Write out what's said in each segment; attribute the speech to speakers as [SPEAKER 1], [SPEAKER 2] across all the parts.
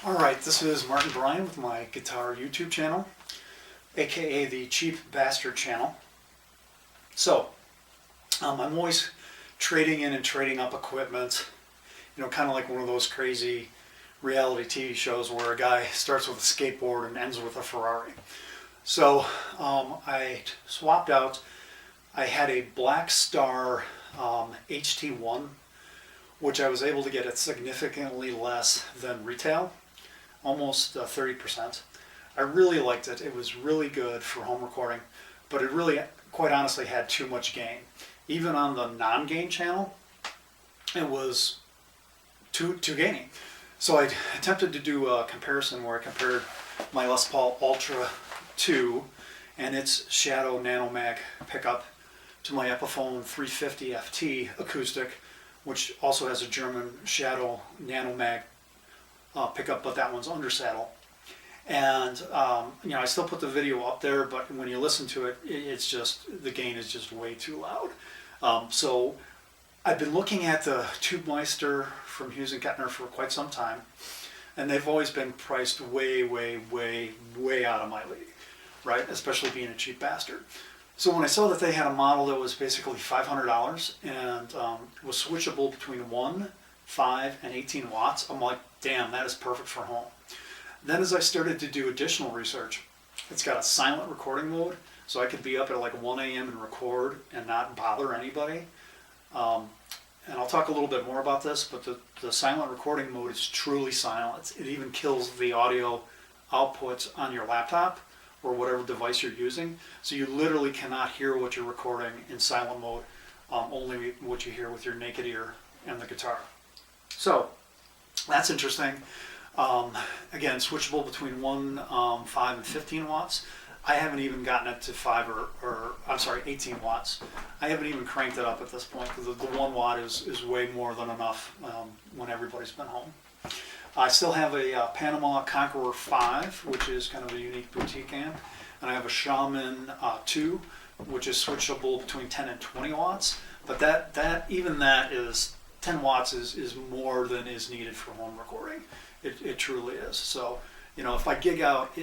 [SPEAKER 1] Alright, this is Martin Bryan with my guitar YouTube channel, aka the Cheap Basterd channel. So, I'm always trading in and trading up equipment, kind of like one of those crazy reality TV shows where a guy starts with a skateboard and ends with a Ferrari. So, I swapped out. I had a Black Star HT1, which I was able to get at significantly less than retail. Almost 30%. I really liked it. It was really good for home recording, but it really, quite honestly, had too much gain. Even on the non-gain channel, it was too gaining. So I attempted to do a comparison where I compared my Les Paul Ultra 2 and its Shadow Nano Mag pickup to my Epiphone 350 FT acoustic, which also has a German Shadow Nano Mag pickup, but that one's under saddle. And I still put the video up there, but when you listen to it, it's just, the gain is just way too loud. So I've been looking at the TubeMeister from Hughes Kettner for quite some time, and they've always been priced way out of my league, right? Especially being a cheap bastard. So when I saw that they had a model that was basically $500 and was switchable between 1, 5, and 18 watts, I'm like, damn, that is perfect for home. Then as I started to do additional research, it's got a silent recording mode, so I could be up at like 1 a.m. and record and not bother anybody. And I'll talk a little bit more about this, but the silent recording mode is truly silent. It even kills the audio outputs on your laptop or whatever device you're using. So you literally cannot hear what you're recording in silent mode, only what you hear with your naked ear and the guitar. So that's interesting. Again, switchable between 1, 5, and 15 watts. I haven't even gotten it to 5 or 18 watts. I haven't even cranked it up at this point because the 1 watt is way more than enough when everybody's been home. I still have a Panama Conqueror 5, which is kind of a unique boutique amp, and I have a Shaman 2, which is switchable between 10 and 20 watts. But even that is 10 watts is more than is needed for home recording. It truly is. So, if I gig out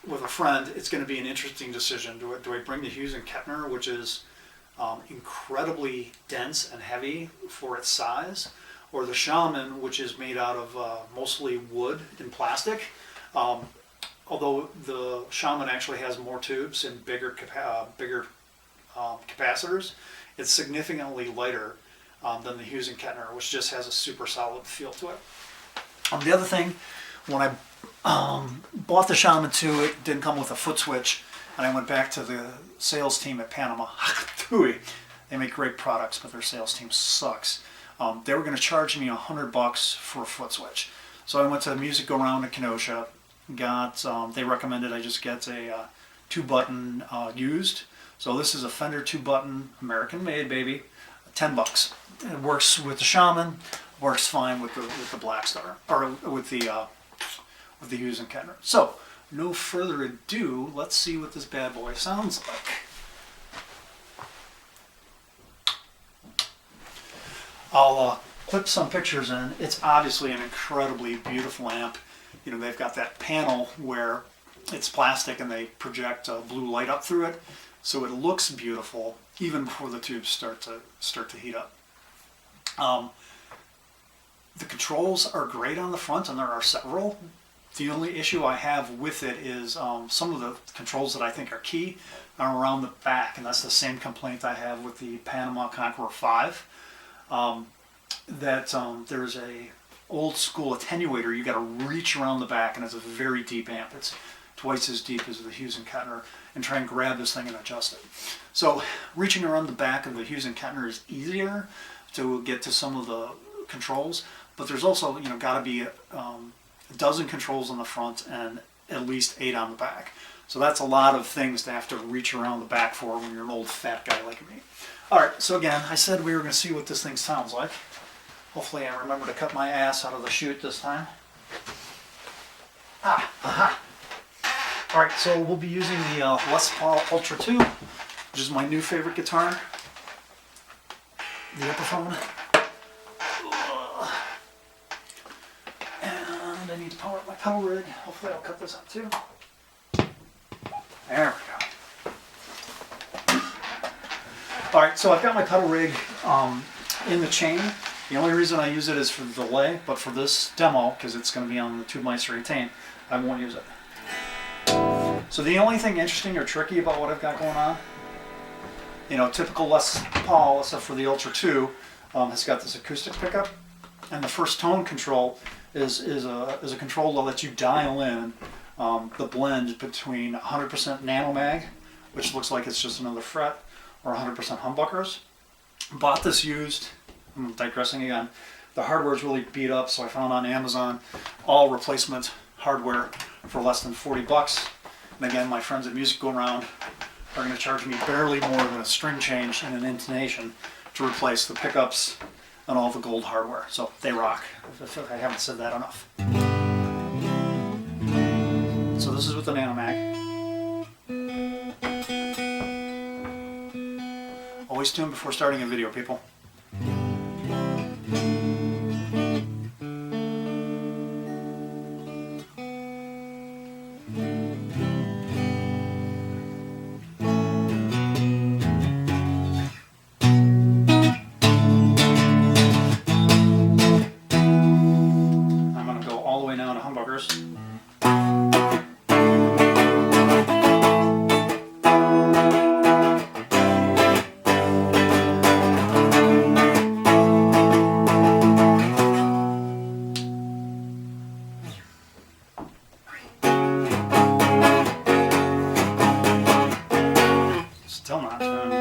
[SPEAKER 1] with a friend, it's going to be an interesting decision. Do I bring the Hughes Kettner, which is incredibly dense and heavy for its size, or the Shaman, which is made out of mostly wood and plastic? Although the Shaman actually has more tubes and bigger capacitors, it's significantly lighter than the Hughes Kettner, which just has a super solid feel to it. The other thing, when I bought the Shaman 2, it didn't come with a foot switch, and I went back to the sales team at Panama. They make great products, but their sales team sucks. They were going to charge me $100 for a foot switch. So I went to the Music Go Round in Kenosha, they recommended I just get a 2-button used. So this is a Fender 2-button, American made, baby, $10. It works with the Shaman, works fine with the Black Star, or with the Hughes Kettner. So, no further ado, let's see what this bad boy sounds like. I'll clip some pictures in. It's obviously an incredibly beautiful amp. They've got that panel where it's plastic and they project blue light up through it, so it looks beautiful even before the tubes start to heat up. The controls are great on the front, and there are several. The only issue I have with it is some of the controls that I think are key are around the back, and that's the same complaint I have with the Panama Conqueror 5. There's a old school attenuator. You got to reach around the back, and it's a very deep amp. It's twice as deep as the Hughes Kettner, and try and grab this thing and adjust it. So reaching around the back of the Hughes Kettner is easier to get to some of the controls, but there's also got to be a dozen controls on the front and at least 8 on the back. So that's a lot of things to have to reach around the back for when you're an old fat guy like me. Alright, so again, I said we were going to see what this thing sounds like. Hopefully I remember to cut my ass out of the chute this time. Alright, so we'll be using the Les Paul Ultra 2, which is my new favorite guitar. The Epiphone. I need to power up my pedal rig. Hopefully I'll cut this out too. There we go. Alright, so I've got my pedal rig in the chain. The only reason I use it is for the delay, but for this demo, because it's going to be on the TubeMister 18, I won't use it. So the only thing interesting or tricky about what I've got going on, you know, typical Les Paul, except for the Ultra 2, has got this acoustic pickup, and the first tone control is a control that lets you dial in the blend between 100% nanomag, which looks like it's just another fret, or 100% humbuckers. Bought this used. I'm digressing again. The hardware is really beat up, so I found on Amazon all replacement hardware for less than 40 bucks. And again, my friends at Music Go Round are going to charge me barely more than a string change and an intonation to replace the pickups and all the gold hardware. So they rock, if I haven't said that enough. So this is with the nanomag. Always tune before starting a video, people. I'm going to go all the way now to humbuckers. Still not tuned.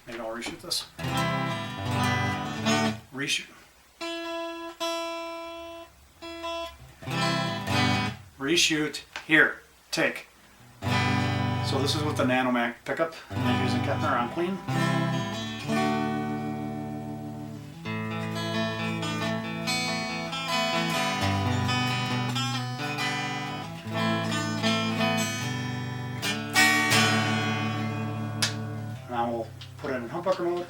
[SPEAKER 1] Maybe I'll reshoot this. Reshoot. Reshoot. Here. Take. So this is with the nanomag pickup. I'm using Kettner on clean. Now we'll put it in humbucker mode.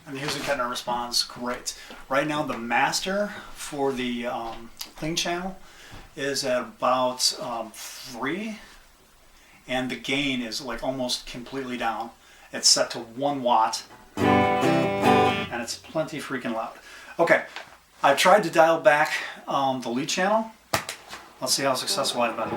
[SPEAKER 1] And the Hughes Kettner responds great. Right now the master for the clean channel is at about 3, and the gain is like almost completely down. It's set to 1 watt. And it's plenty freaking loud. Okay, I've tried to dial back the lead channel. Let's see how successful I've been.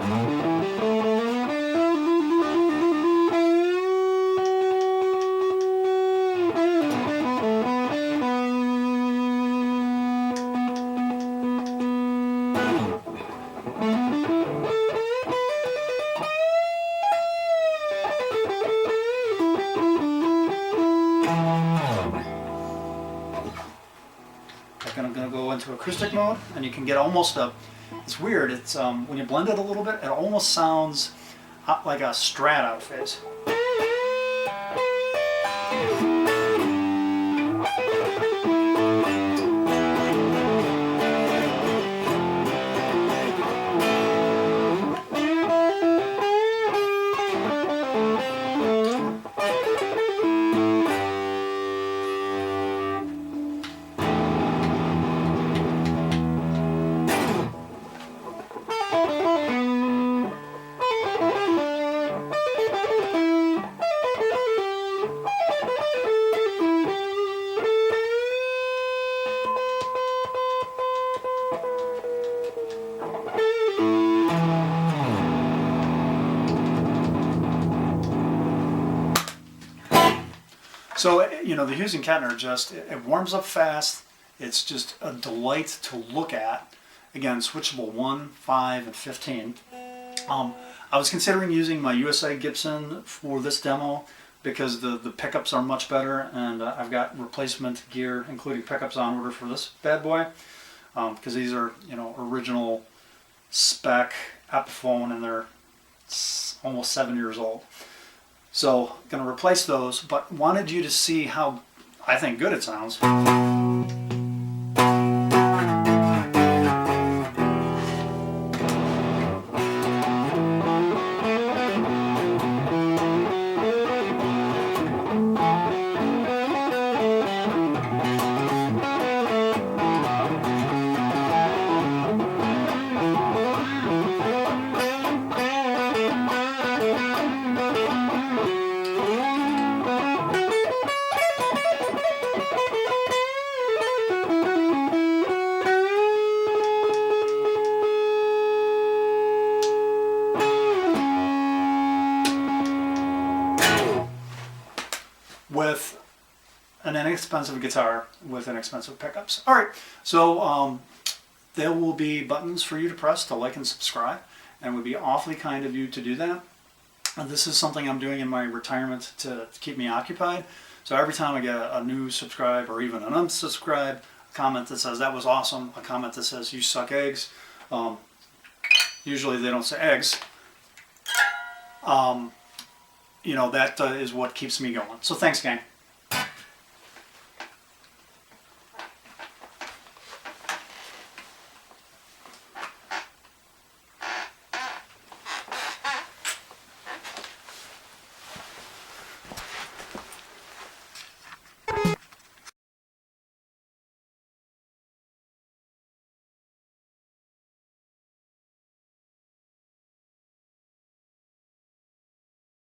[SPEAKER 1] I'm going to go into acoustic mode, and you can get almost a, it's weird, it's when you blend it a little bit, it almost sounds like a Strat out phase. So, you know, the Hughes Kettner just, it warms up fast. It's just a delight to look at. Again, switchable 1, 5, and 15. I was considering using my USA Gibson for this demo because the pickups are much better, and I've got replacement gear, including pickups on order for this bad boy, because these are, you know, original spec Epiphone, and they're almost 7 years old. So, going to replace those, but wanted you to see how I think good it sounds. inexpensive guitar with inexpensive pickups. All right, so there will be buttons for you to press to like and subscribe, and it would be awfully kind of you to do that. This is something I'm doing in my retirement to keep me occupied. So every time I get a new subscribe or even an unsubscribe, a comment that says that was awesome, a comment that says you suck eggs. Usually they don't say eggs. You know, that is what keeps me going. So thanks, gang.